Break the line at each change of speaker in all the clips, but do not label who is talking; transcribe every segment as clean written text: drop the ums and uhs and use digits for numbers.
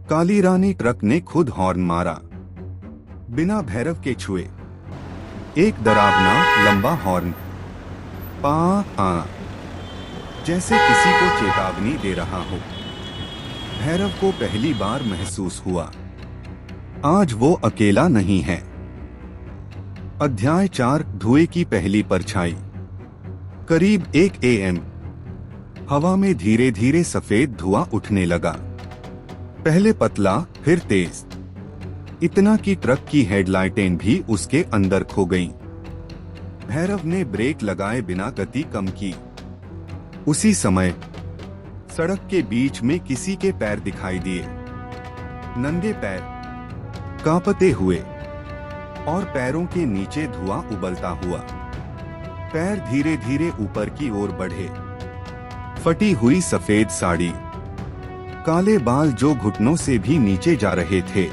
काली रानी truck ने खुद horn मारा, बिना भैरव के छुए। एक डरावना लंबा हॉर्न, पा आ, जैसे किसी को चेतावनी दे रहा हो। भैरव को पहली बार महसूस हुआ, आज वो अकेला नहीं है। अध्याय 4, धुएं की पहली परछाई। करीब 1 AM। हवा में धीरे धीरे सफेद धुआं उठने लगा, पहले पतला फिर तेज, इतना कि ट्रक की हेडलाइटें भी उसके अंदर खो गईं। भैरव ने ब्रेक लगाए बिना गति कम की। उसी समय सड़क के बीच में किसी के पैर दिखाई दिए, नंगे पैर, कांपते हुए, और पैरों के नीचे धुआं उबलता हुआ। पैर धीरे धीरे ऊपर की ओर बढ़े। फटी हुई सफेद साड़ी, काले बाल जो घुटनों से भी नीचे जा रहे थे,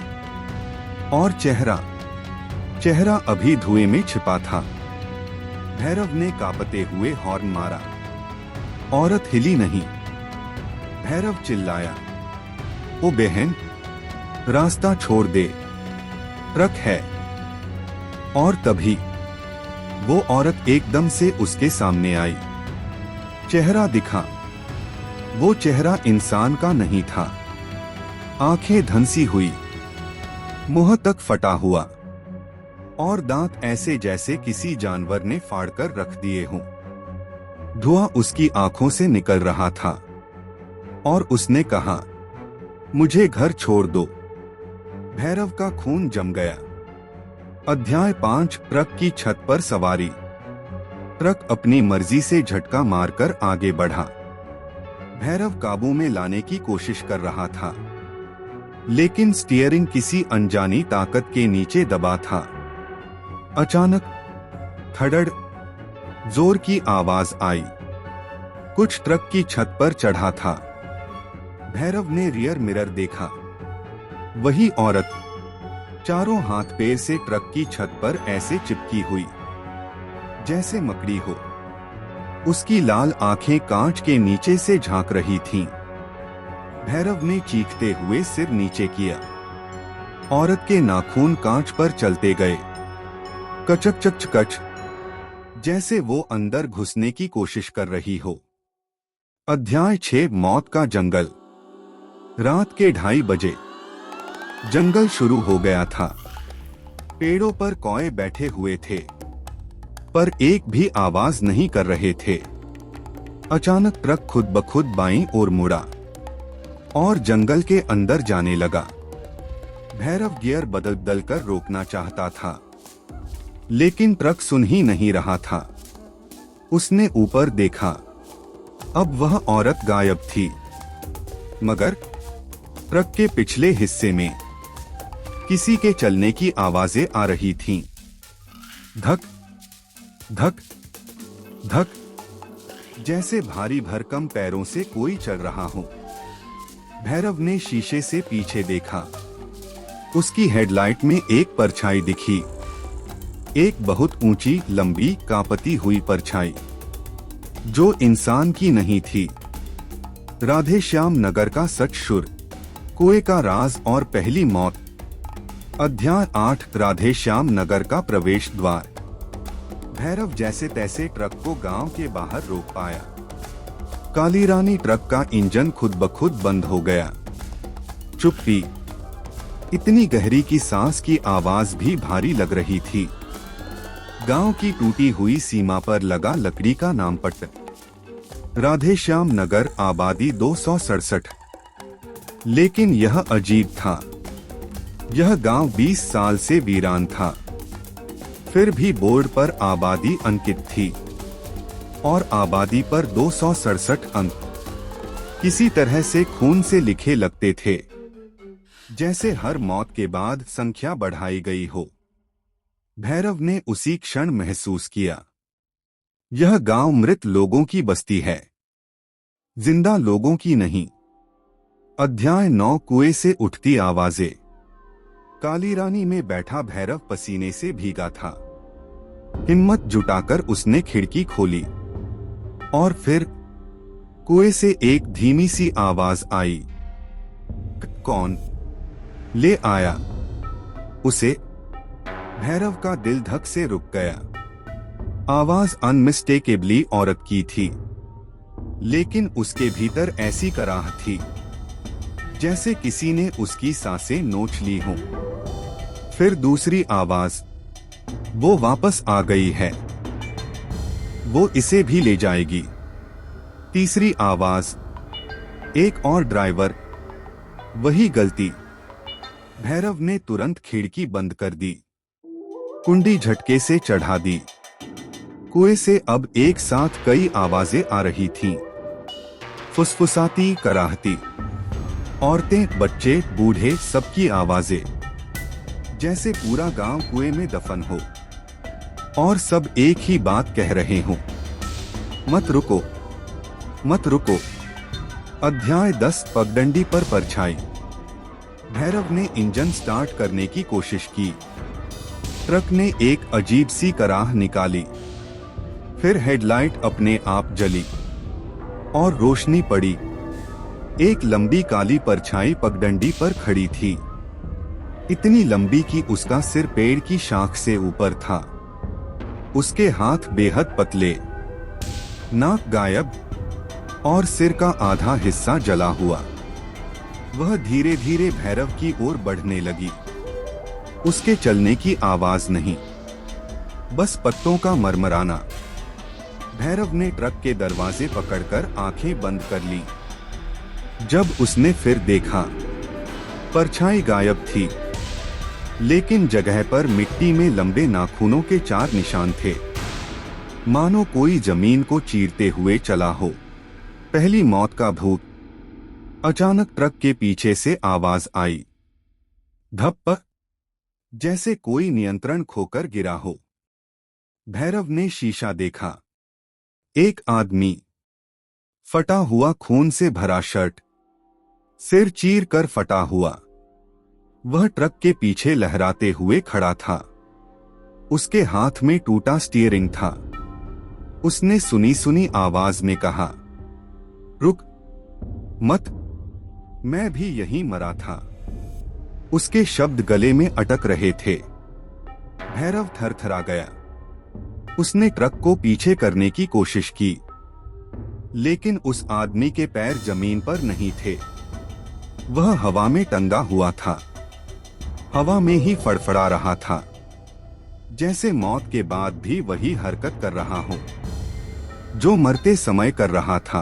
और चेहरा अभी धुएं में छिपा था। भैरव ने कांपते हुए हॉर्न मारा। औरत हिली नहीं। भैरव चिल्लाया, ओ बहन, रास्ता छोड़ दे, ट्रक है। और तभी वो औरत एकदम से उसके सामने आई। चेहरा दिखा। वो चेहरा इंसान का नहीं था। आंखें धंसी हुई, मुंह तक फटा हुआ, और दांत ऐसे जैसे किसी जानवर ने फाड़कर रख दिए हों। धुआं उसकी आंखों से निकल रहा था, और उसने कहा, मुझे घर छोड़ दो। भैरव का खून जम गया। अध्याय 5, ट्रक की छत पर सवारी। ट्रक अपनी मर्जी से झटका मारकर आगे बढ़ा। भैरव काबू में लाने की कोशिश कर रहा था, लेकिन स्टीयरिंग किसी अनजानी ताकत के नीचे दबा था। अचानक थड़ड़, जोर की आवाज आई। कुछ ट्रक की छत पर चढ़ा था। भैरव ने रियर मिरर देखा। वही औरत, चारों हाथ पैर से ट्रक की छत पर ऐसे चिपकी हुई जैसे मकड़ी हो। उसकी लाल आंखें कांच के नीचे से झांक रही थीं। भैरव ने चीखते हुए सिर नीचे किया। औरत के नाखून कांच पर चलते गए, कचक चक कच, जैसे वो अंदर घुसने की कोशिश कर रही हो। अध्याय 6, मौत का जंगल। रात के 2:30 बजे जंगल शुरू हो गया था। पेड़ों पर कौए बैठे हुए थे, पर एक भी आवाज नहीं कर रहे थे। अचानक ट्रक खुद ब खुद बाईं ओर मुड़ा और जंगल के अंदर जाने लगा। भैरव गियर बदल कर रोकना चाहता था, लेकिन ट्रक सुन ही नहीं रहा था। उसने ऊपर देखा। अब वह औरत गायब थी, मगर ट्रक के पिछले हिस्से में किसी के चलने की आवाजें आ रही थीं। धक धक धक, जैसे भारी भरकम पैरों से कोई चल रहा हो। भैरव ने शीशे से पीछे देखा। उसकी हेडलाइट में एक परछाई दिखी, एक बहुत ऊंची, लंबी, कांपती हुई परछाई, जो इंसान की नहीं थी। राधेश्याम नगर का सच शुर, कुएं का राज और पहली मौत। अध्याय 8, राधेश्याम नगर का प्रवेश द्वार। भैरव जैसे तैसे ट्रक को गांव के बाहर रोक पाया। काली रानी ट्रक का इंजन खुद ब खुद बंद हो गया। चुप्पी, इतनी गहरी कि सांस की आवाज भी भारी लग रही थी। गांव की टूटी हुई सीमा पर लगा लकड़ी का नामपट्ट। राधेश्याम नगर, आबादी 267। लेकिन यह अजीब था। यह गांव 20 साल से वीरान था। फिर भी बोर्ड पर आबादी अंकित थी, और आबादी पर 267 अंक किसी तरह से खून से लिखे लगते थे, जैसे हर मौत के बाद संख्या बढ़ाई गई हो। भैरव ने उसी क्षण महसूस किया, यह गांव मृत लोगों की बस्ती है, जिंदा लोगों की नहीं। अध्याय 9, कुएं से उठती आवाजें। काली रानी में बैठा भैरव पसीने से भीगा था। हिम्मत जुटाकर उसने खिड़की खोली, और फिर कुएं से एक धीमी सी आवाज आई, कौन? ले आया उसे। भैरव का दिल धक से रुक गया। आवाज अनमिस्टेकेबली औरत की थी, लेकिन उसके भीतर ऐसी कराह थी जैसे किसी ने उसकी सांसें नोच ली हों। फिर दूसरी आवाज, वो वापस आ गई है, वो इसे भी ले जाएगी। तीसरी आवाज, एक और ड्राइवर, वही गलती। भैरव ने तुरंत खिड़की बंद कर दी, कुंडी झटके से चढ़ा दी। कुएं से अब एक साथ कई आवाजें आ रही थीं। फुसफुसाती, कराहती, औरतें, बच्चे, बूढ़े, सबकी आवाजें, जैसे पूरा गांव कुएं में दफन हो और सब एक ही बात कह रहे हों, मत रुको, मत रुको। अध्याय 10, पगडंडी पर परछाई। भैरव ने इंजन स्टार्ट करने की कोशिश की। ट्रक ने एक अजीब सी कराह निकाली। फिर हेडलाइट अपने आप जली और रोशनी पड़ी। एक लंबी काली परछाई पगडंडी पर खड़ी थी, इतनी लंबी कि उसका सिर पेड़ की शाख से ऊपर था। उसके हाथ बेहद पतले, नाक गायब और सिर का आधा हिस्सा जला हुआ। वह धीरे धीरे भैरव की ओर बढ़ने लगी। उसके चलने की आवाज नहीं, बस पत्तों का मरमराना। भैरव ने ट्रक के दरवाजे पकड़कर आंखें बंद कर ली। जब उसने फिर देखा, परछाई गायब थी, लेकिन जगह पर मिट्टी में लंबे नाखूनों के 4 निशान थे, मानो कोई जमीन को चीरते हुए चला हो। पहली मौत का भूत। अचानक ट्रक के पीछे से आवाज आई, धप, जैसे कोई नियंत्रण खोकर गिरा हो। भैरव ने शीशा देखा। एक आदमी, फटा हुआ, खून से भरा शर्ट, सिर चीर कर फटा हुआ। वह ट्रक के पीछे लहराते हुए खड़ा था। उसके हाथ में टूटा स्टीयरिंग था। उसने सुनी सुनी आवाज में कहा, रुक मत, मैं भी यहीं मरा था। उसके शब्द गले में अटक रहे थे। भैरव थरथरा गया। उसने ट्रक को पीछे करने की कोशिश की, लेकिन उस आदमी के पैर जमीन पर नहीं थे। वह हवा में टंगा हुआ था, हवा में ही फड़फड़ा रहा था, जैसे मौत के बाद भी वही हरकत कर रहा हो जो मरते समय कर रहा था।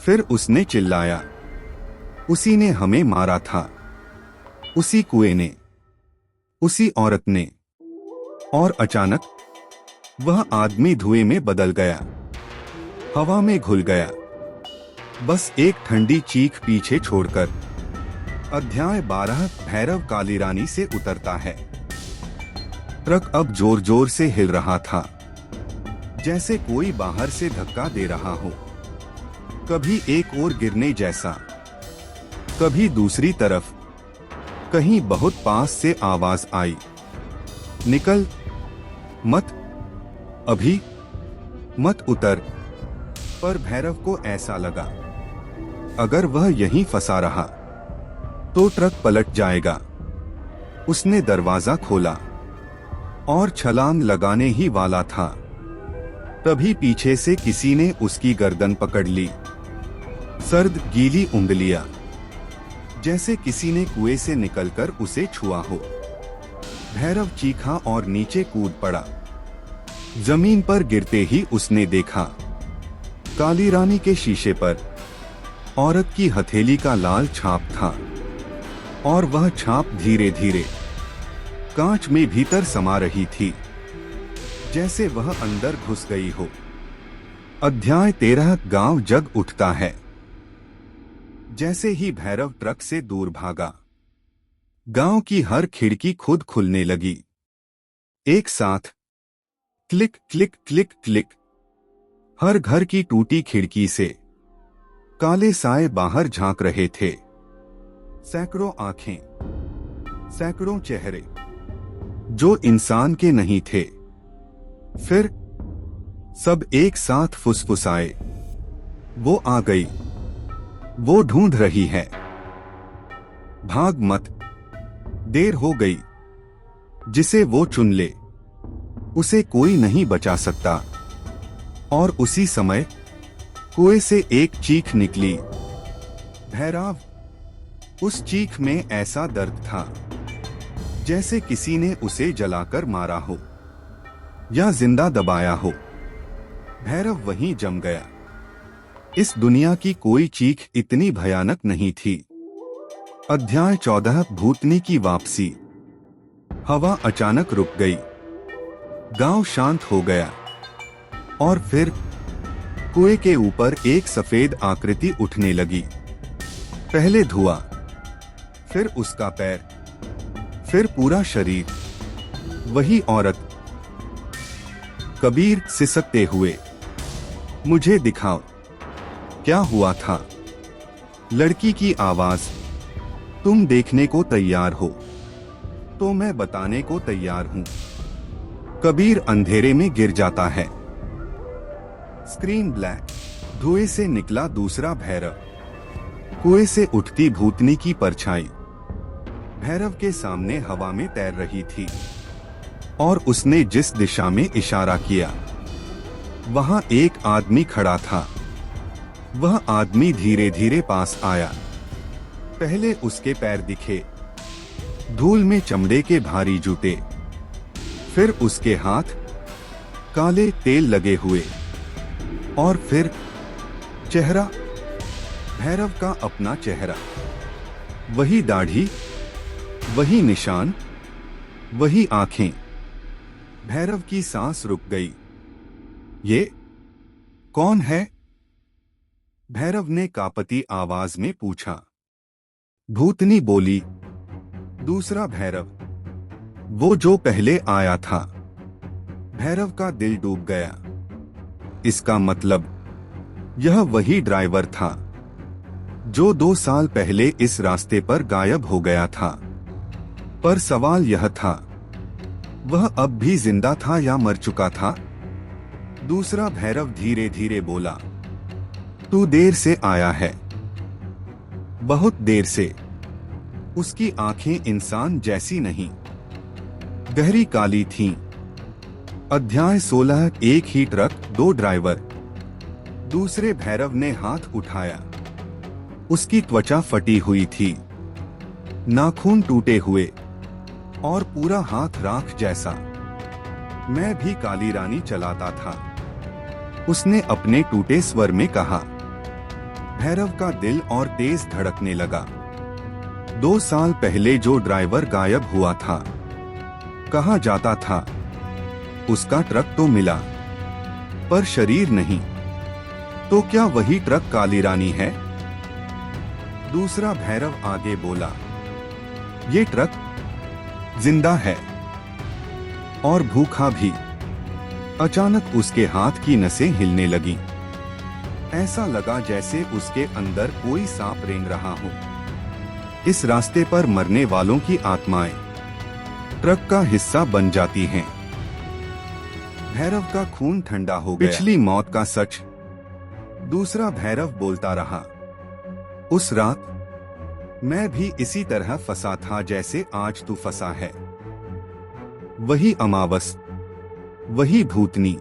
फिर उसने चिल्लाया, उसी ने हमें मारा था, उसी कुएं ने, उसी औरत ने। और अचानक वह आदमी धुएं में बदल गया, हवा में घुल गया, बस एक ठंडी चीख पीछे छोड़कर। अध्याय 12, भैरव काली रानी से उतरता है। ट्रक अब जोर जोर से हिल रहा था, जैसे कोई बाहर से धक्का दे रहा हो, कभी एक ओर गिरने जैसा, कभी दूसरी तरफ। कहीं बहुत पास से आवाज आई, निकल, मत, अभी मत उतर। पर भैरव को ऐसा लगा, अगर वह यहीं फंसा रहा तो ट्रक पलट जाएगा। उसने दरवाजा खोला और छलांग लगाने ही वाला था, तभी पीछे से किसी ने उसकी गर्दन पकड़ ली। सर्द गीली उंगलियां, जैसे किसी ने कुएं से निकलकर उसे छुआ हो। भैरव चीखा और नीचे कूद पड़ा। जमीन पर गिरते ही उसने देखा, काली रानी के शीशे पर औरत की हथेली का लाल छाप था, और वह छाप धीरे धीरे कांच में भीतर समा रही थी, जैसे वह अंदर घुस गई हो। अध्याय 13, गांव जग उठता है। जैसे ही भैरव ट्रक से दूर भागा, गांव की हर खिड़की खुद खुलने लगी। एक साथ क्लिक क्लिक क्लिक क्लिक। हर घर की टूटी खिड़की से काले साए बाहर झांक रहे थे। सैकड़ों आंखें, सैकड़ों चेहरे जो इंसान के नहीं थे। फिर सब एक साथ फुसफुसाए, वो आ गई, वो ढूंढ रही है, भाग मत। देर हो गई। जिसे वो चुन ले उसे कोई नहीं बचा सकता। और उसी समय कुएं से एक चीख निकली। भैरव। उस चीख में ऐसा दर्द था जैसे किसी ने उसे जलाकर मारा हो या जिंदा दबाया हो। भैरव वहीं जम गया। इस दुनिया की कोई चीख इतनी भयानक नहीं थी। अध्याय 14 भूतनी की वापसी। हवा अचानक रुक गई। गांव शांत हो गया। और फिर कुएं के ऊपर एक सफेद आकृति उठने लगी। पहले धुआं, फिर उसका पैर, फिर पूरा शरीर। वही औरत। कबीर सिसकते हुए, मुझे दिखाओ क्या हुआ था। लड़की की आवाज, तुम देखने को तैयार हो तो मैं बताने को तैयार हूं। कबीर अंधेरे में गिर जाता है। Screen black. धुएं से निकला दूसरा भैरव। कुएं से उठती भूतनी की परछाई भैरव के सामने हवा में तैर रही थी और उसने जिस दिशा में इशारा किया वहां एक आदमी खड़ा था। वह आदमी धीरे धीरे पास आया। पहले उसके पैर दिखे, धूल में चमड़े के भारी जूते। फिर उसके हाथ, काले तेल लगे हुए। और फिर चेहरा, भैरव का अपना चेहरा। वही दाढ़ी, वही निशान, वही आंखें। भैरव की सांस रुक गई। ये कौन है? भैरव ने कांपती आवाज में पूछा। भूतनी बोली, दूसरा भैरव, वो जो पहले आया था। भैरव का दिल डूब गया। इसका मतलब यह वही ड्राइवर था जो 2 साल पहले इस रास्ते पर गायब हो गया था। पर सवाल यह था, वह अब भी जिंदा था या मर चुका था? दूसरा भैरव धीरे धीरे बोला, तू देर से आया है, बहुत देर से। उसकी आंखें इंसान जैसी नहीं, गहरी काली थीं। अध्याय 16 एक ही ट्रक, 2 ड्राइवर। दूसरे भैरव ने हाथ उठाया। उसकी त्वचा फटी हुई थी, नाखून टूटे हुए और पूरा हाथ राख जैसा। मैं भी काली रानी चलाता था, उसने अपने टूटे स्वर में कहा। भैरव का दिल और तेज धड़कने लगा। 2 साल पहले जो ड्राइवर गायब हुआ था, कहा जाता था उसका ट्रक तो मिला पर शरीर नहीं। तो क्या वही ट्रक काली रानी है? दूसरा भैरव आगे बोला, ये ट्रक जिंदा है और भूखा भी। अचानक उसके हाथ की नसें हिलने लगीं। ऐसा लगा जैसे उसके अंदर कोई सांप रेंग रहा हो। इस रास्ते पर मरने वालों की आत्माएं ट्रक का हिस्सा बन जाती हैं। भैरव का खून ठंडा हो गया। पिछली मौत का सच। दूसरा भैरव बोलता रहा, उस रात मैं भी इसी तरह फंसा था जैसे आज तू फंसा है। वही अमावस, वही भूतनी,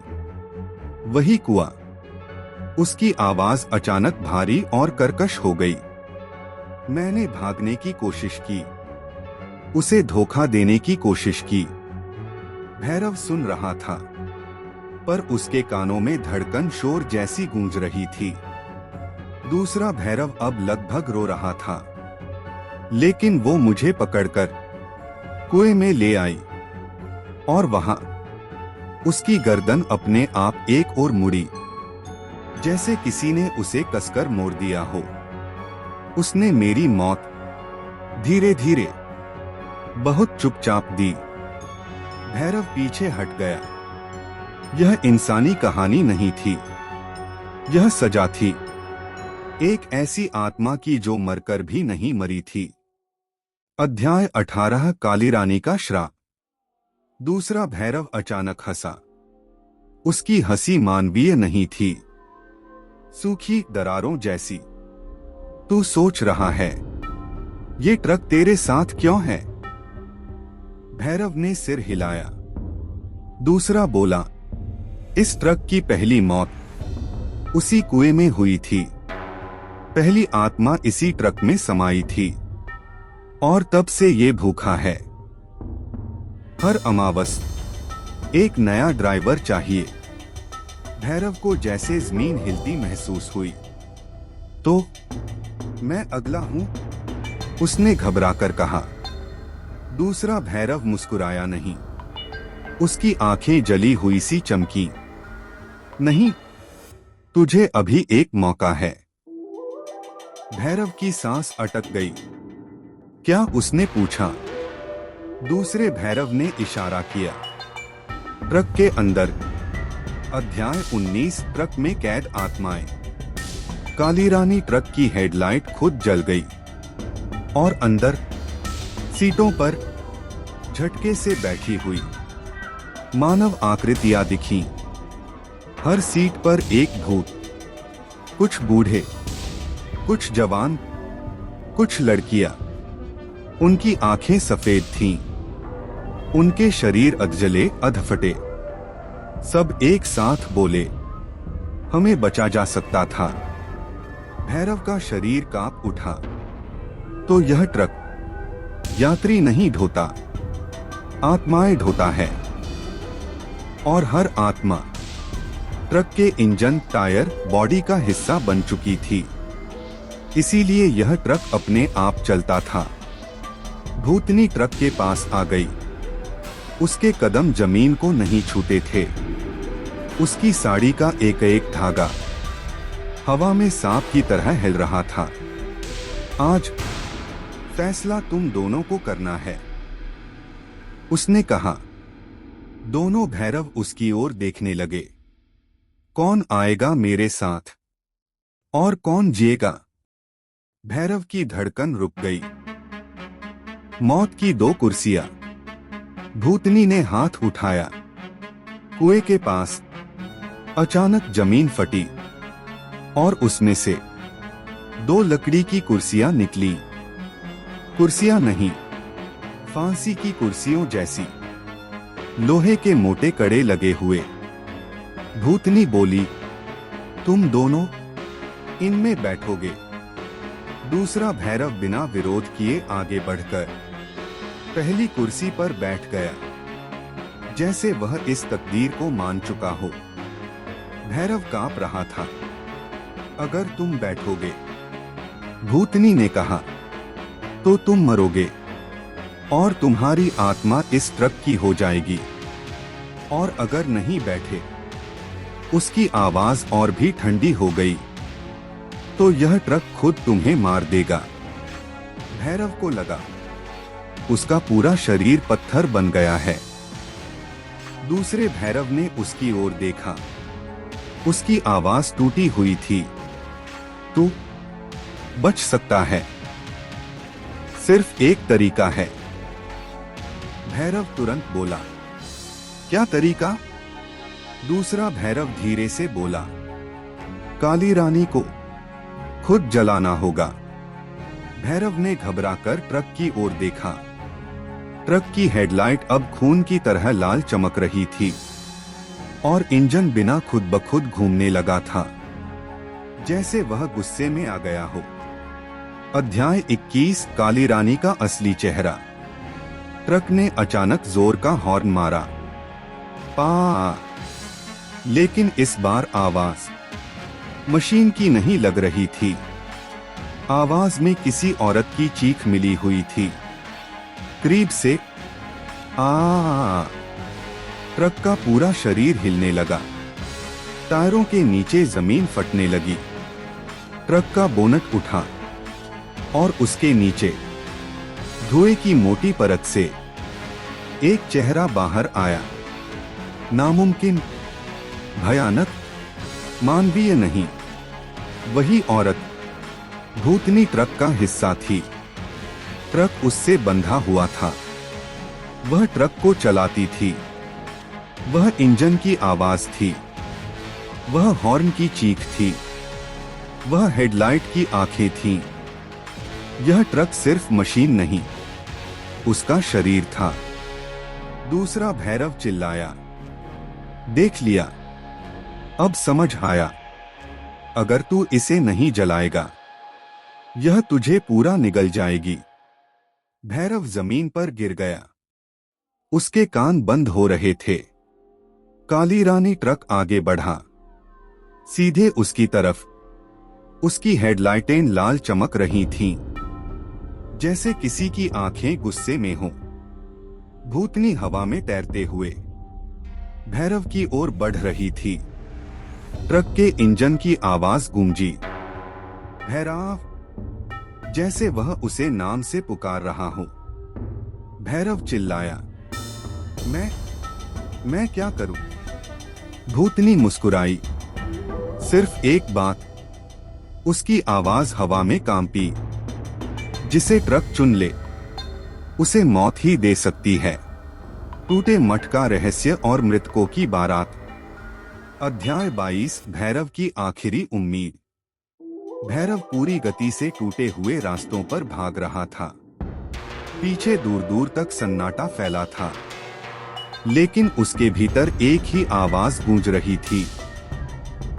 वही कुआं। उसकी आवाज अचानक भारी और कर्कश हो गई। मैंने भागने की कोशिश की, उसे धोखा देने की कोशिश की। भैरव सुन रहा था, पर उसके कानों में धड़कन शोर जैसी गूंज रही थी। दूसरा भैरव अब लगभग रो रहा था, लेकिन वो मुझे पकड़कर कुएं में ले आई और वहां उसकी गर्दन अपने आप एक ओर मुड़ी, जैसे किसी ने उसे कसकर मोड़ दिया हो। उसने मेरी मौत धीरे धीरे, बहुत चुपचाप दी। भैरव पीछे हट गया। यह इंसानी कहानी नहीं थी, यह सजा थी, एक ऐसी आत्मा की जो मरकर भी नहीं मरी थी। अध्याय 18 काली रानी का श्राप। दूसरा भैरव अचानक हंसा। उसकी हंसी मानवीय नहीं थी, सूखी दरारों जैसी। तू सोच रहा है, ये ट्रक तेरे साथ क्यों है? भैरव ने सिर हिलाया। दूसरा बोला, इस ट्रक की पहली मौत उसी कुएं में हुई थी। पहली आत्मा इसी ट्रक में समाई थी और तब से ये भूखा है। हर अमावस एक नया ड्राइवर चाहिए। भैरव को जैसे जमीन हिलती महसूस हुई। तो मैं अगला हूं, उसने घबराकर कहा। दूसरा भैरव मुस्कुराया नहीं। उसकी आंखें जली हुई सी चमकी। नहीं, तुझे अभी एक मौका है। भैरव की सांस अटक गई। क्या, उसने पूछा। दूसरे भैरव ने इशारा किया। ट्रक के अंदर। अध्याय 19। ट्रक में कैद आत्माएं। काली रानी ट्रक की हेडलाइट खुद जल गई और अंदर सीटों पर झटके से बैठी हुई मानव आकृतियां दिखीं। हर सीट पर एक भूत। कुछ बूढ़े, कुछ जवान, कुछ लड़कियां। उनकी आंखें सफेद थीं। उनके शरीर अधजले अधफटे। सब एक साथ बोले, हमें बचा जा सकता था। भैरव का शरीर कांप उठा। तो यह ट्रक यात्री नहीं ढोता, आत्माएं ढोता है। और हर आत्मा ट्रक के इंजन, टायर, बॉडी का हिस्सा बन चुकी थी। इसीलिए यह ट्रक अपने आप चलता था। भूतनी ट्रक के पास आ गई। उसके कदम जमीन को नहीं छूते थे। उसकी साड़ी का एक एक धागा हवा में सांप की तरह हिल रहा था। आज फैसला तुम दोनों को करना है, उसने कहा। दोनों भैरव उसकी ओर देखने लगे। कौन आएगा मेरे साथ और कौन जिएगा? भैरव की धड़कन रुक गई। मौत की 2 कुर्सियां। भूतनी ने हाथ उठाया। कुएं के पास अचानक जमीन फटी और उसमें से 2 लकड़ी की कुर्सियां निकली। कुर्सियां नहीं, फांसी की कुर्सियों जैसी, लोहे के मोटे कड़े लगे हुए। भूतनी बोली, तुम दोनों इनमें बैठोगे। दूसरा भैरव बिना विरोध किए आगे बढ़कर पहली कुर्सी पर बैठ गया, जैसे वह इस तकदीर को मान चुका हो। भैरव कांप रहा था। अगर तुम बैठोगे, भूतनी ने कहा, तो तुम मरोगे और तुम्हारी आत्मा इस ट्रक की हो जाएगी। और अगर नहीं बैठे, उसकी आवाज और भी ठंडी हो गई, तो यह ट्रक खुद तुम्हें मार देगा। भैरव को लगा उसका पूरा शरीर पत्थर बन गया है। दूसरे भैरव ने उसकी ओर देखा। उसकी आवाज टूटी हुई थी। तू बच सकता है, सिर्फ एक तरीका है। भैरव तुरंत बोला, क्या तरीका? दूसरा भैरव धीरे से बोला, काली रानी को खुद जलाना होगा। भैरव ने घबराकर ट्रक की ओर देखा। ट्रक की हेडलाइट अब खून की तरह लाल चमक रही थी और इंजन बिना खुद ब खुद घूमने लगा था, जैसे वह गुस्से में आ गया हो। अध्याय 21। काली रानी का असली चेहरा। ट्रक ने अचानक जोर का हॉर्न मारा। पा, लेकिन इस बार आवाज मशीन की नहीं लग रही थी। आवाज में किसी औरत की चीख मिली हुई थी। करीब से आ। ट्रक का पूरा शरीर हिलने लगा। टायरों के नीचे जमीन फटने लगी। ट्रक का बोनट उठा और उसके नीचे धुएं की मोटी परत से एक चेहरा बाहर आया। नामुमकिन, भयानक, मानवीय नहीं। वही औरत भूतनी ट्रक का हिस्सा थी। ट्रक उससे बंधा हुआ था। वह ट्रक को चलाती थी। वह इंजन की आवाज थी। वह हॉर्न की चीख थी। वह हेडलाइट की आंखें थीं। यह ट्रक सिर्फ मशीन नहीं, उसका शरीर था। दूसरा भैरव चिल्लाया, देख लिया, अब समझ आया, अगर तू इसे नहीं जलाएगा यह तुझे पूरा निगल जाएगी। भैरव जमीन पर गिर गया। उसके कान बंद हो रहे थे। काली रानी ट्रक आगे बढ़ा, सीधे उसकी तरफ। उसकी हेडलाइटें लाल चमक रही थीं, जैसे किसी की आंखें गुस्से में हों। भूतनी हवा में तैरते हुए भैरव की ओर बढ़ रही थी। ट्रक के इंजन की आवाज गूंजी, भैरव, जैसे वह उसे नाम से पुकार रहा हो। भैरव चिल्लाया, मैं क्या करूं? भूतनी मुस्कुराई, सिर्फ एक बात। उसकी आवाज हवा में कांपी, जिसे ट्रक चुन ले उसे मौत ही दे सकती है। टूटे मठ का रहस्य और मृतकों की बारात। अध्याय 22, भैरव की आखिरी उम्मीद। भैरव पूरी गति से टूटे हुए रास्तों पर भाग रहा था। पीछे दूर दूर तक सन्नाटा फैला था, लेकिन उसके भीतर एक ही आवाज गूंज रही थी,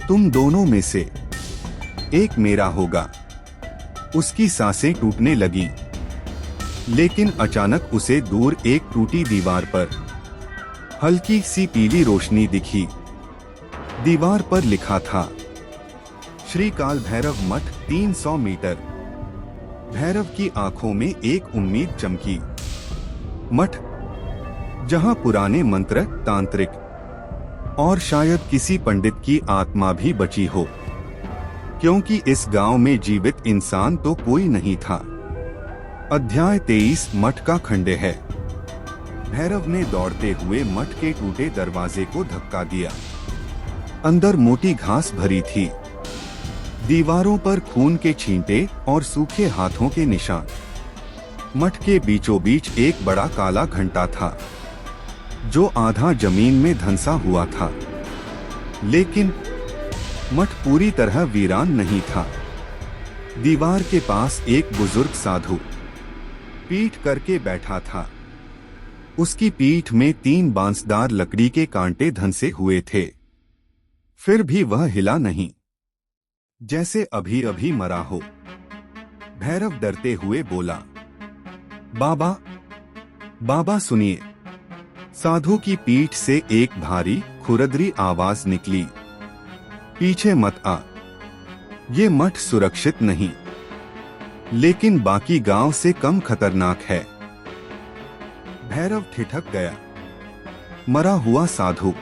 तुम दोनों में से एक मेरा होगा। उसकी सांसें टूटने लगी, लेकिन अचानक उसे दूर एक टूटी दीवार पर हल्की सी पीली रोशनी दिखी। दीवार पर लिखा था, श्री काल भैरव मठ 300 मीटर। भैरव की आंखों में एक उम्मीद चमकी। मठ, जहां पुराने मंत्र, तांत्रिक और शायद किसी पंडित की आत्मा भी बची हो, क्योंकि इस गांव में जीवित इंसान तो कोई नहीं था। अध्याय 23, मठ का खंडे है। भैरव ने दौड़ते हुए मठ के टूटे दरवाजे को धक्का दिया। अंदर मोटी घास भरी थी, दीवारों पर खून के छींटे और सूखे हाथों के निशान। मठ के बीचों बीच एक बड़ा काला घंटा था, जो आधा जमीन में धंसा हुआ था। लेकिन मठ पूरी तरह वीरान नहीं था। दीवार के पास एक बुजुर्ग साधु पीठ करके बैठा था। उसकी पीठ में 3 बांसदार लकड़ी के कांटे धंसे हुए थे। फिर भी वह हिला नहीं, जैसे अभी अभी मरा हो। भैरव डरते हुए बोला, बाबा, बाबा सुनिए। साधु की पीठ से एक भारी खुरदरी आवाज निकली, पीछे मत आ, ये मठ सुरक्षित नहीं, लेकिन बाकी गांव से कम खतरनाक है। भैरव ठिठक गया। मरा हुआ साधु,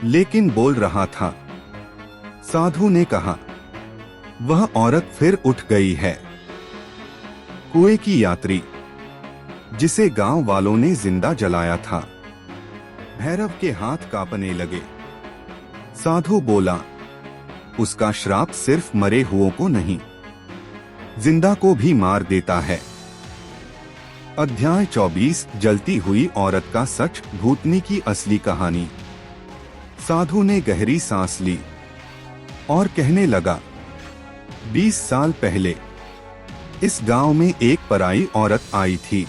लेकिन बोल रहा था। साधु ने कहा, वह औरत फिर उठ गई है। कुएं की यात्री, जिसे गांव वालों ने जिंदा जलाया था। भैरव के हाथ कांपने लगे। साधु बोला, उसका श्राप सिर्फ मरे हुओं को नहीं, जिंदा को भी मार देता है। अध्याय 24, जलती हुई औरत का सच, भूतनी की असली कहानी। साधु ने गहरी सांस ली और कहने लगा, 20 साल पहले इस गांव में एक पराई औरत आई थी।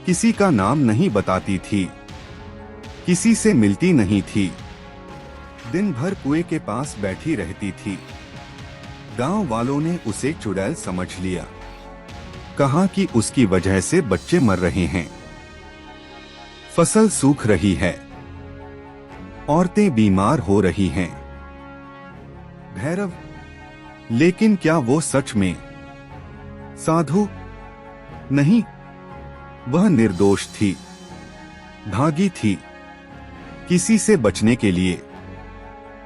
किसी का नाम नहीं बताती थी, किसी से मिलती नहीं थी, दिन भर कुएं के पास बैठी रहती थी। गांव वालों ने उसे चुड़ैल समझ लिया। कहा कि उसकी वजह से बच्चे मर रहे हैं, फसल सूख रही है, औरतें बीमार हो रही हैं। भैरव, लेकिन क्या वो सच में? साधु, नहीं, वह निर्दोष थी, भागी थी किसी से बचने के लिए,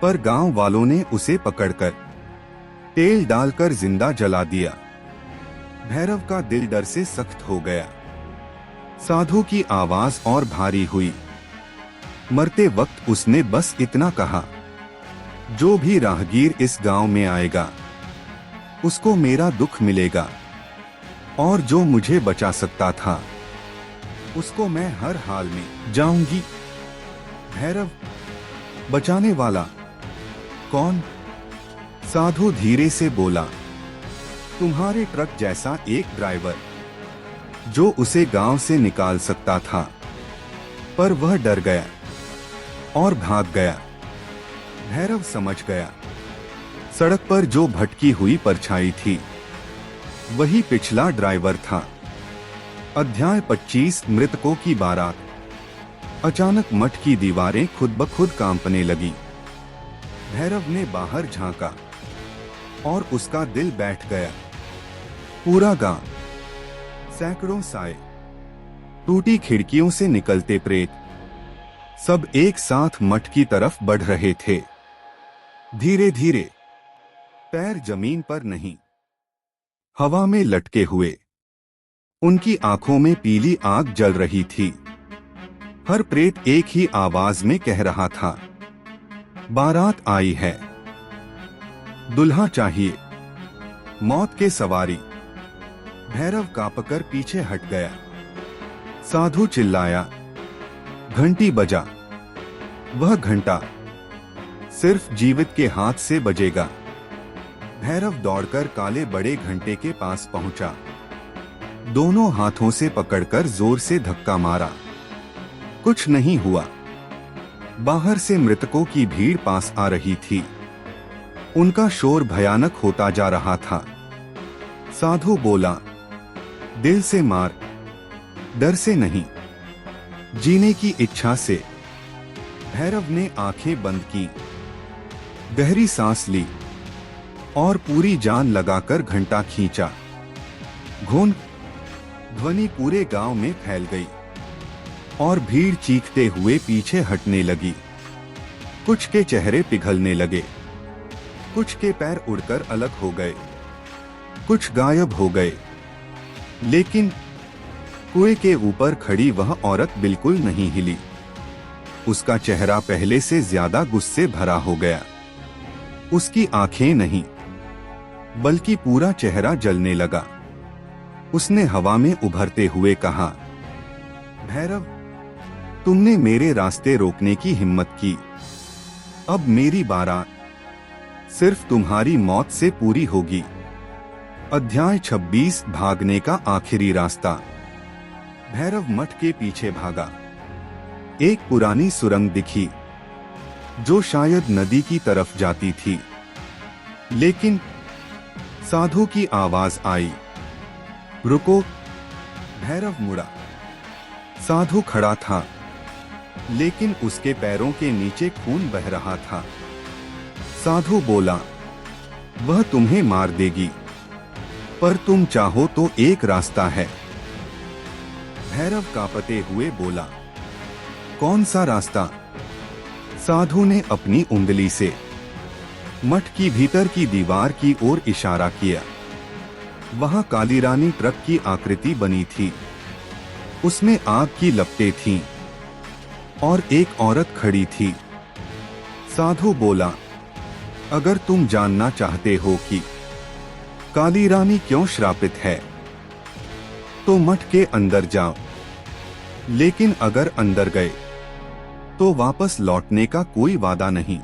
पर गांव वालों ने उसे पकड़कर तेल डालकर जिंदा जला दिया। भैरव का दिल डर से सख्त हो गया। साधु की आवाज और भारी हुई। मरते वक्त उसने बस इतना कहा, जो भी राहगीर इस गांव में आएगा उसको मेरा दुख मिलेगा, और जो मुझे बचा सकता था उसको मैं हर हाल में जाऊंगी। भैरव, बचाने वाला कौन? साधु धीरे से बोला, तुम्हारे ट्रक जैसा एक ड्राइवर, जो उसे गांव से निकाल सकता था। पर वह डर गया और भाग गया। भैरव समझ गया, सड़क पर जो भटकी हुई परछाई थी वही पिछला ड्राइवर था। अध्याय 25 मृतकों की बारात। अचानक मठ की दीवारें खुद ब खुद कांपने लगी। भैरव ने बाहर झांका और उसका दिल बैठ गया। पूरा गांव, सैकड़ों साए, टूटी खिड़कियों से निकलते प्रेत, सब एक साथ मठ की तरफ बढ़ रहे थे। धीरे धीरे, पैर जमीन पर नहीं, हवा में लटके हुए। उनकी आंखों में पीली आग जल रही थी। हर प्रेत एक ही आवाज में कह रहा था, बारात आई है, दुल्हा चाहिए, मौत के सवारी। भैरव कांपकर पीछे हट गया। साधु चिल्लाया, घंटी बजा। वह घंटा सिर्फ जीवित के हाथ से बजेगा। भैरव दौड़कर काले बड़े घंटे के पास पहुंचा। दोनों हाथों से पकड़कर जोर से धक्का मारा। कुछ नहीं हुआ। बाहर से मृतकों की भीड़ पास आ रही थी। उनका शोर भयानक होता जा रहा था। साधु बोला, दिल से मार, डर से नहीं, जीने की इच्छा से। भैरव ने आंखें बंद की, गहरी सांस ली और पूरी जान लगाकर घंटा खींचा। घून ध्वनि पूरे गांव में फैल गई और भीड़ चीखते हुए पीछे हटने लगी। कुछ के चेहरे पिघलने लगे, कुछ के पैर उड़कर अलग हो गए, कुछ गायब हो गए। लेकिन कुएं के ऊपर खड़ी वह औरत बिल्कुल नहीं हिली। उसका चेहरा पहले से ज्यादा गुस्से भरा हो गया। उसकी आंखें नहीं, बल्कि पूरा चेहरा जलने लगा। उसने हवा में उभरते हुए कहा, भैरव, तुमने मेरे रास्ते रोकने की हिम्मत की। अब मेरी बारात सिर्फ तुम्हारी मौत से पूरी होगी। अध्याय 26 भागने का आखिरी रास्ता। भैरव मठ के पीछे भागा। एक पुरानी सुरंग दिखी जो शायद नदी की तरफ जाती थी। लेकिन साधु की आवाज आई, रुको। भैरव मुड़ा। साधु खड़ा था, लेकिन उसके पैरों के नीचे खून बह रहा था। साधु बोला, वह तुम्हें मार देगी, पर तुम चाहो तो एक रास्ता है। भैरव कांपते हुए बोला, कौन सा रास्ता? साधु ने अपनी उंगली से मठ की भीतर की दीवार की ओर इशारा किया। वहां काली रानी ट्रक की आकृति बनी थी। उसमें आग की लपटें थीं और एक औरत खड़ी थी। साधु बोला, अगर तुम जानना चाहते हो कि काली रानी क्यों श्रापित है, तो मठ के अंदर जाओ। लेकिन अगर अंदर गए तो वापस लौटने का कोई वादा नहीं।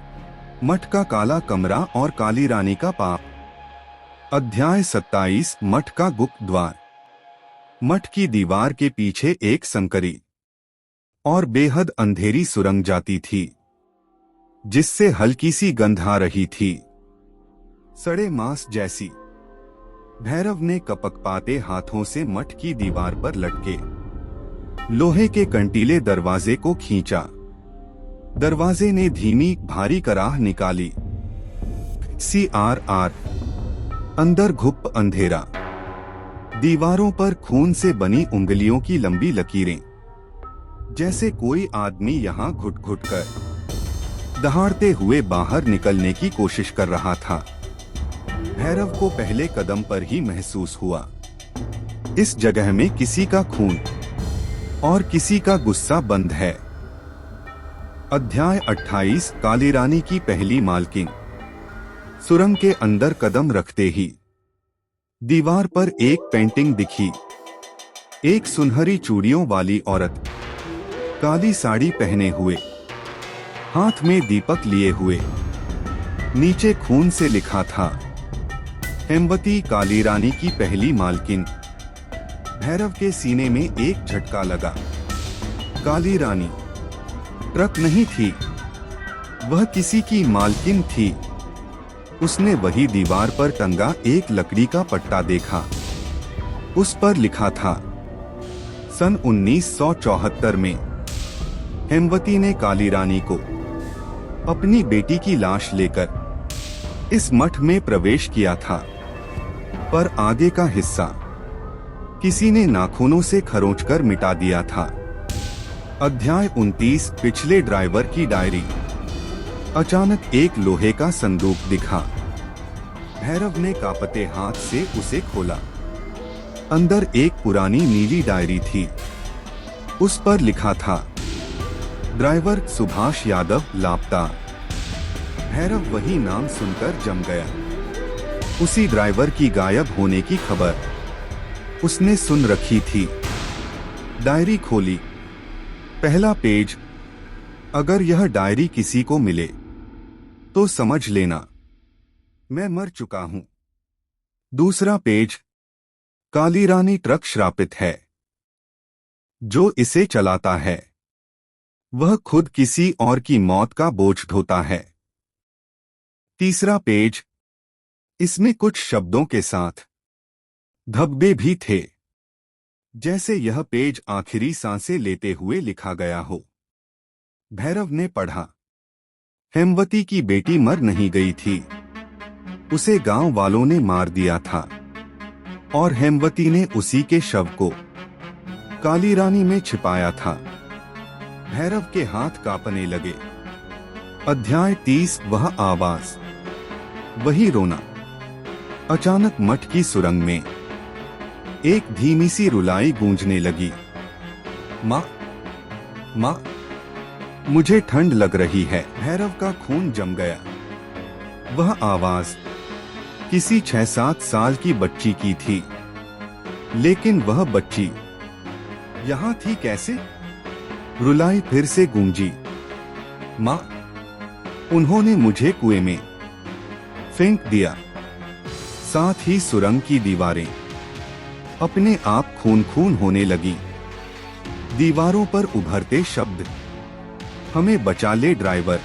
मठ का काला कमरा और काली रानी का पाप। अध्याय 27 मठ का गुप्त द्वार। मठ की दीवार के पीछे एक संकरी और बेहद अंधेरी सुरंग जाती थी, जिससे हल्की सी गंध आ रही थी, सड़े मांस जैसी। भैरव ने कपकपाते हाथों से मठ की दीवार पर लटके लोहे के कंटीले दरवाजे को खींचा। दरवाजे ने धीमी भारी कराह निकाली। CRR। अंदर घुप अंधेरा। दीवारों पर खून से बनी उंगलियों की लंबी लकीरें, जैसे कोई आदमी यहां घुट-घुट कर दहाड़ते हुए बाहर निकलने की कोशिश कर रहा था। भैरव को पहले कदम पर ही महसूस हुआ, इस जगह में किसी का खून और किसी का गुस्सा बंद है। अध्याय 28 काली रानी की पहली मालकिन। सुरंग के अंदर कदम रखते ही दीवार पर एक पेंटिंग दिखी। एक सुनहरी चूड़ियों वाली औरत, काली साड़ी पहने हुए, हाथ में दीपक लिए हुए। नीचे खून से लिखा था, हेमवती काली रानी की पहली मालकिन। भैरव के सीने में एक झटका लगा। काली रानी ट्रक नहीं थी, वह किसी की मालकिन थी। उसने वही दीवार पर टंगा एक लकड़ी का पट्टा देखा। उस पर लिखा था, सन 1974 में हेमवती ने काली रानी को अपनी बेटी की लाश लेकर इस मठ में प्रवेश किया था, पर आगे का हिस्सा किसी ने नाखूनों से खरोंचकर मिटा दिया था। अध्याय 29। पिछले ड्राइवर की डायरी। अचानक एक लोहे का संदूक दिखा। भैरव ने कांपते हाथ से उसे खोला। अंदर एक पुरानी नीली डायरी थी। उस पर लिखा था, ड्राइवर सुभाष यादव लापता। भैरव वही नाम सुनकर जम गया। उसी ड्राइवर की गायब होने की खबर उसने सुन रखी थी। डायरी खोली। पहला पेज, अगर यह डायरी किसी को मिले तो समझ लेना मैं मर चुका हूं। दूसरा पेज, काली रानी ट्रक श्रापित है। जो इसे चलाता है वह खुद किसी और की मौत का बोझ ढोता है। तीसरा पेज, इसमें कुछ शब्दों के साथ धब्बे भी थे, जैसे यह पेज आखिरी सांसें लेते हुए लिखा गया हो। भैरव ने पढ़ा, हेमवती की बेटी मर नहीं गई थी, उसे गांव वालों ने मार दिया था और हेमवती ने उसी के शव को काली रानी में छिपाया था। भैरव के हाथ कांपने लगे। अध्याय 30। वह आवाज, वही रोना। अचानक मठ की सुरंग में एक धीमी सी रुलाई गूंजने लगी। माँ, माँ, मुझे ठंड लग रही है। भैरव का खून जम गया। वह आवाज किसी 6-7 साल की बच्ची की थी, लेकिन वह बच्ची यहाँ थी कैसे? रुलाई फिर से गूंजी। माँ, उन्होंने मुझे कुएं में फेंक दिया। साथ ही सुरंग की दीवारें अपने आप खून खून होने लगी। दीवारों पर उभरते शब्द, हमें बचा ले ड्राइवर,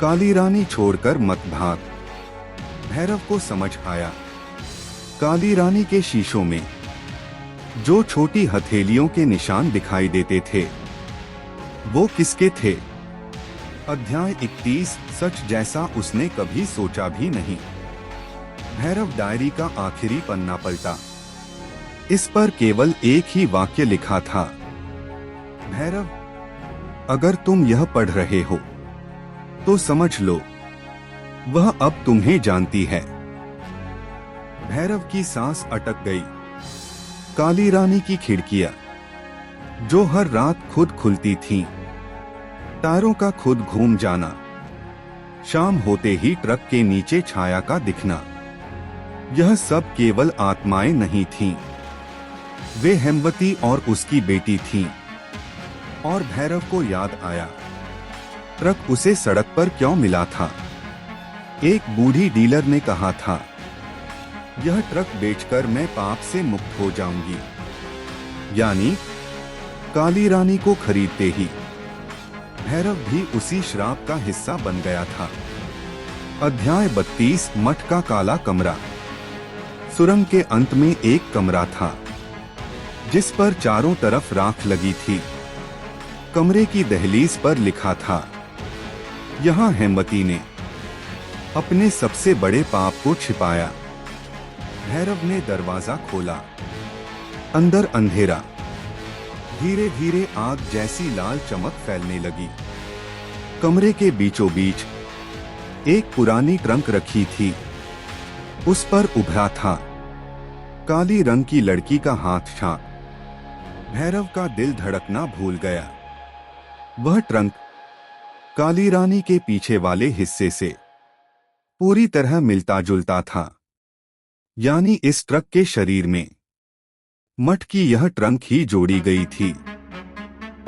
काली रानी छोड़कर मत भाग। भैरव को समझ आया, काली रानी के शीशों में जो छोटी हथेलियों के निशान दिखाई देते थे वो किसके थे? अध्याय 31। सच जैसा उसने कभी सोचा भी नहीं। भैरव डायरी का आखिरी पन्ना पलटा। इस पर केवल एक ही वाक्य लिखा था, भैरव, अगर तुम यह पढ़ रहे हो तो समझ लो वह अब तुम्हें जानती है। भैरव की सांस अटक गई। काली रानी की खिड़कियां जो हर रात खुद खुलती थीं, तारों का खुद घूम जाना, शाम होते ही ट्रक के नीचे छाया का दिखना, यह सब केवल आत्माएं नहीं थीं, वे हेमवती और उसकी बेटी थीं। और भैरव को याद आया, ट्रक उसे सड़क पर क्यों मिला था? एक बूढ़ी डीलर ने कहा था, यह ट्रक बेचकर मैं पाप से मुक्त हो जाऊंगी। यानी काली रानी को खरीदते ही भैरव भी उसी श्राप का हिस्सा बन गया था। अध्याय 32। मठ का काला कमरा। सुरंग के अंत में एक कमरा था जिस पर चारों तरफ राख लगी थी। कमरे की दहलीज पर लिखा था, यहाँ हेमवती ने अपने सबसे बड़े पाप को छिपाया। भैरव ने दरवाजा खोला। अंदर अंधेरा। धीरे धीरे आग जैसी लाल चमक फैलने लगी। कमरे के बीचों बीच एक पुरानी ट्रंक रखी थी। उस पर उभरा था काली रंग की लड़की का हाथ छाप। भैरव का दिल धड़कना भूल गया। वह ट्रंक काली रानी के पीछे वाले हिस्से से पूरी तरह मिलता जुलता था। यानी इस ट्रक के शरीर में मठ की यह ट्रंक ही जोड़ी गई थी।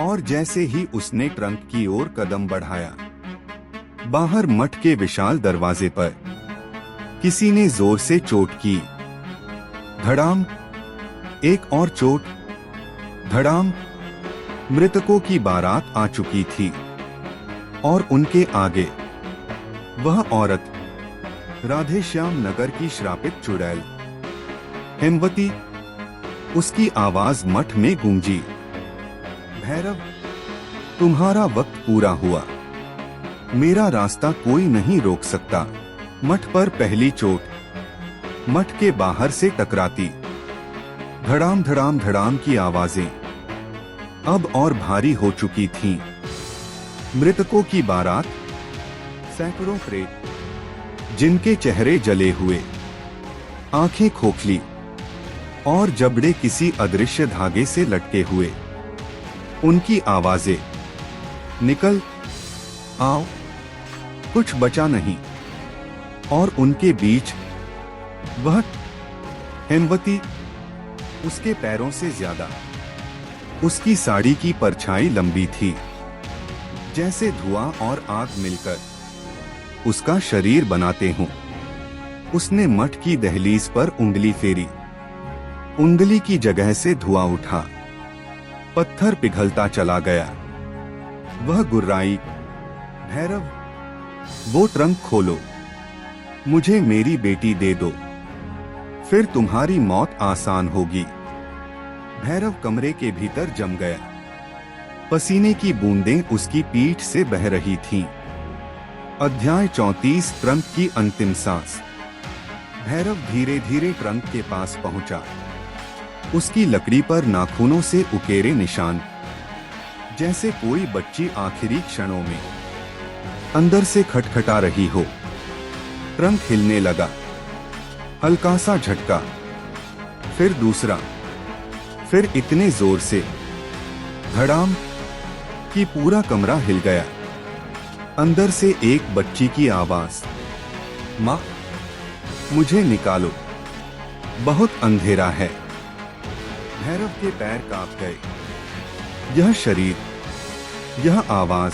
और जैसे ही उसने ट्रंक की ओर कदम बढ़ाया, बाहर मठ के विशाल दरवाजे पर किसी ने जोर से चोट की। धड़ाम, एक और चोट। धड़ाम। मृतकों की बारात आ चुकी थी। और उनके आगे वह औरत, राधे श्याम नगर की श्रापित चुड़ैल हेमवती। उसकी आवाज मठ में गूंजी, भैरव, तुम्हारा वक्त पूरा हुआ। मेरा रास्ता कोई नहीं रोक सकता। मठ पर पहली चोट मठ के बाहर से टकराती। धड़ाम धड़ाम धड़ाम की आवाजें अब और भारी हो चुकी थीं। मृतकों की बारात, सैकड़ों प्रेत जिनके चेहरे जले हुए, आंखें खोखली और जबड़े किसी अदृश्य धागे से लटके हुए। उनकी आवाजें, निकल आओ, कुछ बचा नहीं। और उनके बीच वह हेमवती, उसके पैरों से ज्यादा उसकी साड़ी की परछाई लंबी थी, जैसे धुआं और आग मिलकर उसका शरीर बनाते हों। उसने मठ की दहलीज पर उंगली फेरी। उंगली की जगह से धुआं उठा, पत्थर पिघलता चला गया। वह गुर्राई, भैरव, वो ट्रंक खोलो, मुझे मेरी बेटी दे दो, फिर तुम्हारी मौत आसान होगी। भैरव कमरे के भीतर जम गया। पसीने की बूंदें उसकी पीठ से बह रही थीं। अध्याय 34, ट्रंक की अंतिम सांस। भैरव धीरे धीरे ट्रंक के पास पहुंचा। उसकी लकड़ी पर नाखूनों से उकेरे निशान, जैसे कोई बच्ची आखिरी क्षणों में अंदर से खटखटा रही हो। ट्रंक हिलने लगा। हल्का सा झटका, फिर दूसरा, फिर इतने जोर से धड़ाम कि पूरा कमरा हिल गया। अंदर से एक बच्ची की आवाज, माँ, मुझे निकालो, बहुत अंधेरा है। भैरव के पैर कांप गए। यह शरीर, यह आवाज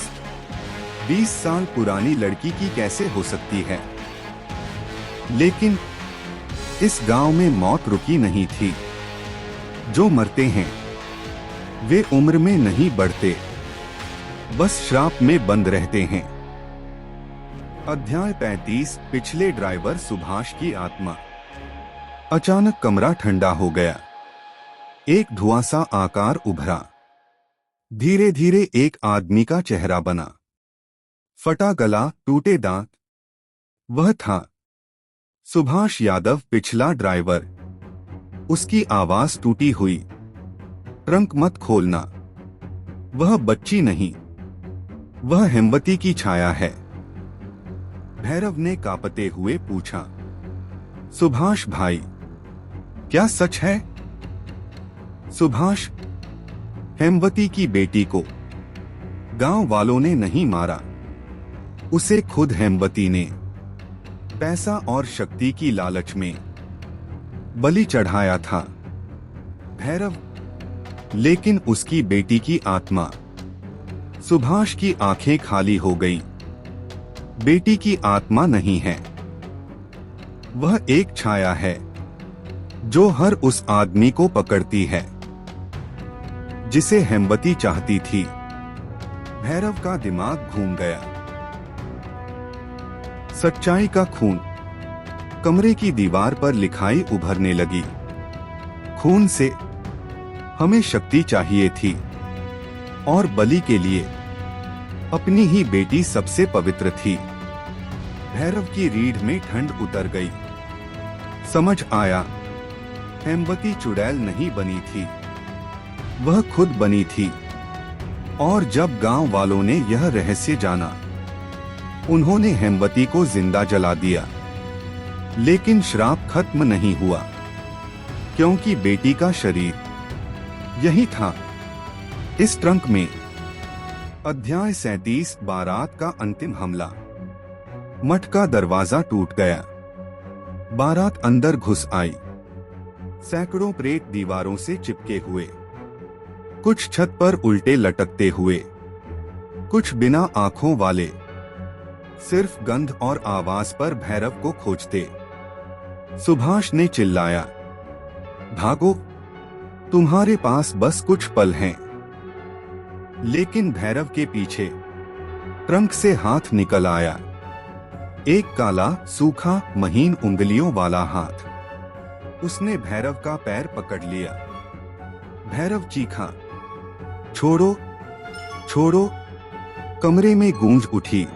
20 साल पुरानी लड़की की कैसे हो सकती है? लेकिन इस गांव में मौत रुकी नहीं थी। जो मरते हैं वे उम्र में नहीं बढ़ते, बस श्राप में बंद रहते हैं। अध्याय 35, पिछले ड्राइवर सुभाष की आत्मा। अचानक कमरा ठंडा हो गया। एक धुआंसा आकार उभरा। धीरे धीरे एक आदमी का चेहरा बना। फटा गला, टूटे दांत। वह था सुभाष यादव, पिछला ड्राइवर। उसकी आवाज टूटी हुई, ट्रंक मत खोलना। वह बच्ची नहीं, वह हेमवती की छाया है। भैरव ने कांपते हुए पूछा, सुभाष भाई, क्या सच है? सुभाष, हेमवती की बेटी को गांव वालों ने नहीं मारा, उसे खुद हेमवती ने पैसा और शक्ति की लालच में बलि चढ़ाया था। भैरव, लेकिन उसकी बेटी की आत्मा। सुभाष की आंखें खाली हो गईं। बेटी की आत्मा नहीं है, वह एक छाया है जो हर उस आदमी को पकड़ती है जिसे हेमवती चाहती थी। भैरव का दिमाग घूम गया। सच्चाई का खून। कमरे की दीवार पर लिखाई उभरने लगी। खून से हमें शक्ति चाहिए थी और बलि के लिए अपनी ही बेटी सबसे पवित्र थी। भैरव की रीढ़ में ठंड उतर गई। समझ आया, हेमवती चुड़ैल नहीं बनी थी, वह खुद बनी थी। और जब गांव वालों ने यह रहस्य जाना, उन्होंने हेमवती को जिंदा जला दिया। लेकिन श्राप खत्म नहीं हुआ, क्योंकि बेटी का शरीर यही था, इस ट्रंक में। अध्याय 37, बारात का अंतिम हमला। मठ का दरवाजा टूट गया। बारात अंदर घुस आई। सैकड़ों प्रेत दीवारों से चिपके हुए, कुछ छत पर उल्टे लटकते हुए, कुछ बिना आंखों वाले, सिर्फ गंध और आवाज पर भैरव को खोजते। सुभाष ने चिल्लाया, भागो, तुम्हारे पास बस कुछ पल हैं। लेकिन भैरव के पीछे ट्रंक से हाथ निकल आया, एक काला सूखा महीन उंगलियों वाला हाथ। उसने भैरव का पैर पकड़ लिया। भैरव चीखा, छोड़ो छोड़ो। कमरे में गूंज उठी,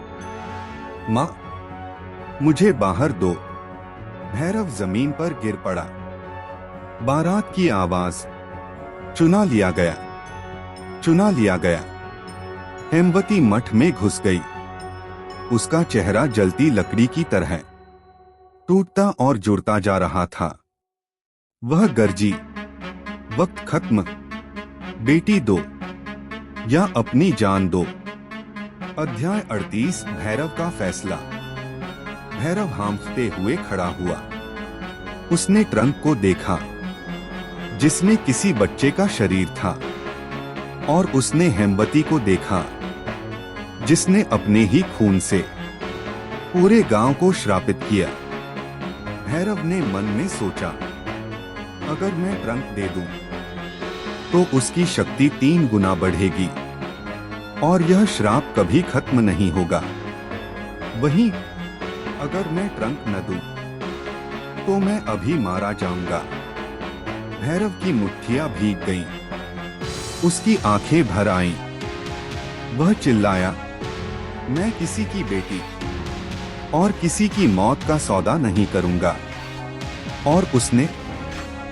माँ मुझे बाहर दो। भैरव जमीन पर गिर पड़ा। बारात की आवाज, चुना लिया गया, चुना लिया गया। हेमवती मठ में घुस गई। उसका चेहरा जलती लकड़ी की तरह टूटता और जुड़ता जा रहा था। वह गर्जी, वक्त खत्म, बेटी दो या अपनी जान दो। अध्याय 38, भैरव का फैसला। भैरव हांफते हुए खड़ा हुआ। उसने ट्रंक को देखा जिसमें किसी बच्चे का शरीर था, और उसने हेमवती को देखा जिसने अपने ही खून से पूरे गांव को श्रापित किया। भैरव ने मन में सोचा, अगर मैं ट्रंक दे दूं, तो उसकी शक्ति 3 गुना बढ़ेगी और यह श्राप कभी खत्म नहीं होगा। वहीं अगर मैं ट्रंक न दूं, तो मैं अभी मारा जाऊंगा। भैरव की मुट्ठियां भीग गईं, उसकी आंखें भर आईं। वह चिल्लाया, मैं किसी की बेटी और किसी की मौत का सौदा नहीं करूंगा। और उसने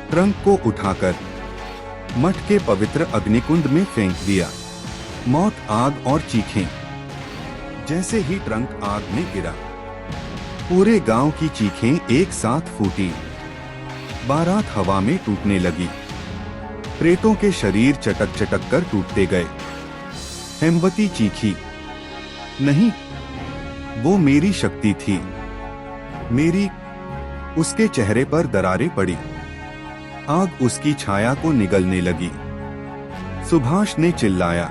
ट्रंक को उठाकर मठ के पवित्र अग्निकुंड में फेंक दिया। मौत, आग और चीखें। जैसे ही ट्रंक आग में गिरा, पूरे गांव की चीखें एक साथ फूटी। बारात हवा में टूटने लगी। प्रेतों के शरीर चटक चटक कर टूटते गए। हेमवती चीखी, नहीं, वो मेरी शक्ति थी, मेरी। उसके चेहरे पर दरारें पड़ी। आग उसकी छाया को निगलने लगी। सुभाष ने चिल्लाया,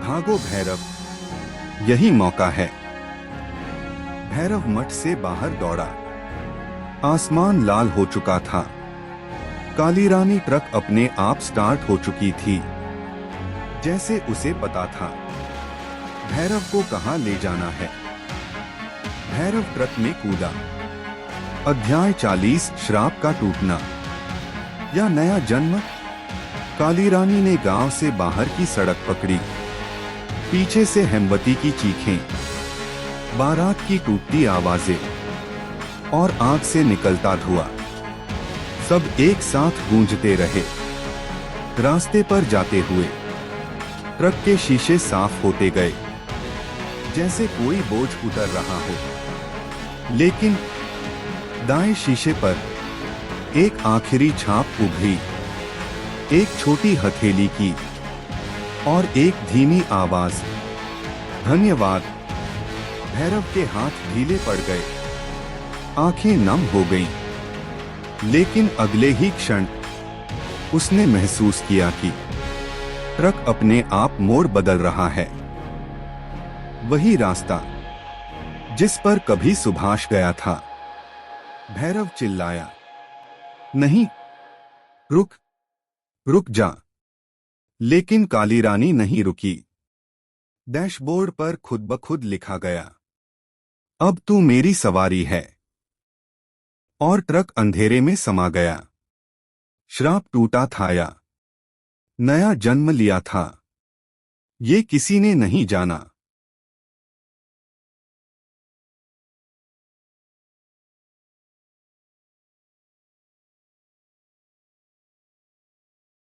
भागो भैरव, यही मौका है। भैरव मठ से बाहर दौड़ा। आसमान लाल हो चुका था। काली रानी ट्रक अपने आप स्टार्ट हो चुकी थी। जैसे उसे पता था भैरव को कहां ले जाना है। भैरव ट्रक में कूदा। अध्याय 40, श्राप का टूटना या नया जन्म। काली रानी ने गांव से बाहर की सड़क पकड़ी। पीछे से हेमवती की चीखें, बारात की टूटती आवाजें और आग से निकलता धुआं, सब एक साथ गूंजते रहे। रास्ते पर जाते हुए ट्रक के शीशे साफ होते गए, जैसे कोई बोझ उतर रहा हो। लेकिन दाएं शीशे पर एक आखिरी छाप उभरी, एक छोटी हथेली की और एक धीमी आवाज, धन्यवाद। भैरव के हाथ ढीले पड़ गए, आंखें नम हो गईं। लेकिन अगले ही क्षण उसने महसूस किया कि ट्रक अपने आप मोड़ बदल रहा है। वही रास्ता जिस पर कभी सुभाष गया था। भैरव चिल्लाया, नहीं, रुक, रुक जा। लेकिन काली रानी नहीं रुकी। डैशबोर्ड पर खुद ब खुद लिखा गया, अब तू मेरी सवारी है। और ट्रक अंधेरे में समा गया। श्राप टूटा था या नया जन्म लिया था, ये किसी ने नहीं जाना।